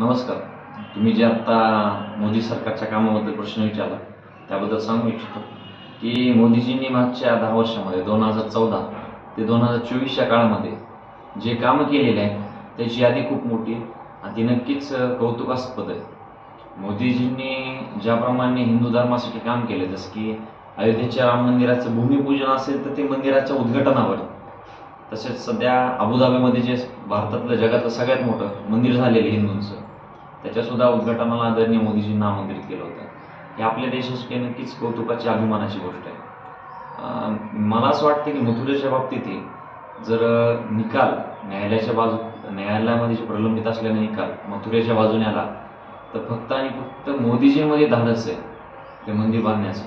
नमस्कार. तुम्ही जे आता मोदी सरकारच्या कामाबद्दल प्रश्न विचारला त्याबद्दल सांगू इच्छितो की मोदीजींनी मागच्या 10 वर्षामध्ये 2014 ते 2024च्या काळामध्ये जे कामं केलेले आहे त्याची यादी खूप मोठी आहे आणि ती नक्कीच कौतुकास्पद आहे. मोदीजींनी ज्याप्रमाणे हिंदू धर्मासाठी काम केले, जसं की अयोध्येच्या राम मंदिराचं भूमिपूजन असेल तर ते मंदिराच्या उद्घाटनावर, तसेच सध्या अबुधाबीमध्ये जे भारतातलं जगातलं सगळ्यात मोठं मंदिर झालेलं हिंदूंचं, त्याच्यासुद्धा उद्घाटनाला आदरणीय मोदीजींना आमंत्रित केलं होतं. हे आपल्या देशासाठी नक्कीच कौतुकाची अभिमानाची गोष्ट आहे. मला असं वाटतं की मथुरेच्या बाबतीतही जर निकाल न्यायालयामध्ये जे प्रलंबित असलेला निकाल मथुरेच्या बाजूने आला तर फक्त आणि फक्त मोदीजींमध्ये धाडस आहे ते मंदिर बांधण्याचं.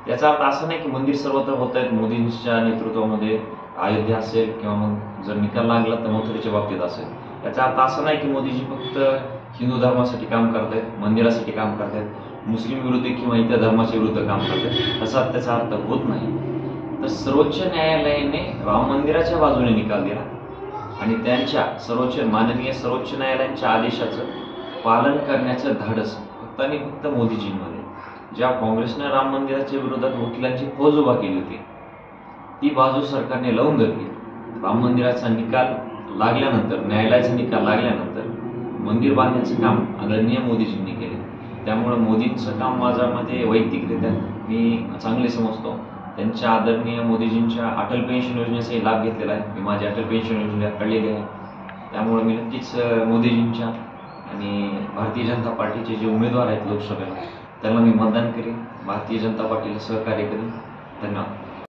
याचा अर्थ असा नाही की मंदिर सर्वत्र होत आहेत मोदींच्या नेतृत्वामध्ये, अयोध्या असेल किंवा मग जर निकाल लागला तर मथुरेच्या बाबतीत असेल. याचा अर्थ असा नाही की मोदीजी फक्त हिंदू धर्मासाठी काम करतायत, मंदिरासाठी काम करतायत, मुस्लिम विरुद्ध किंवा इतर धर्माच्या विरुद्ध काम करतायत, असा त्याचा अर्थ होत नाही. तर सर्वोच्च न्यायालयाने राम मंदिराच्या बाजूने निकाल दिला आणि त्यांच्या माननीय सर्वोच्च न्यायालयाच्या आदेशाचं पालन करण्याचं धाडस फक्त आणि फक्त मोदीजींमध्ये. ज्या काँग्रेसनं राम मंदिराच्या विरोधात वकिलांची फौज उभा केली होती ती बाजू सरकारने लावून धरली. राम मंदिराचा निकाल लागल्यानंतर, न्यायालयाचा निकाल लागल्यानंतर मंदिर बांधण्याचं काम आदरणीय मोदीजींनी केले. त्यामुळं मोदींचं काम माझ्यामध्ये वैयक्तिकरित्या मी चांगले समजतो. त्यांच्या आदरणीय मोदीजींच्या अटल पेन्शन योजनेचाही लाभ घेतलेला आहे. मी माझी अटल पेन्शन योजनेला काढलेली आहे. त्यामुळे मी नक्कीच मोदीजींच्या आणि भारतीय जनता पार्टीचे जे उमेदवार आहेत लोकसभेला त्यांना मी मतदान करेन, भारतीय जनता पार्टीला सहकार्य करेन. धन्यवाद.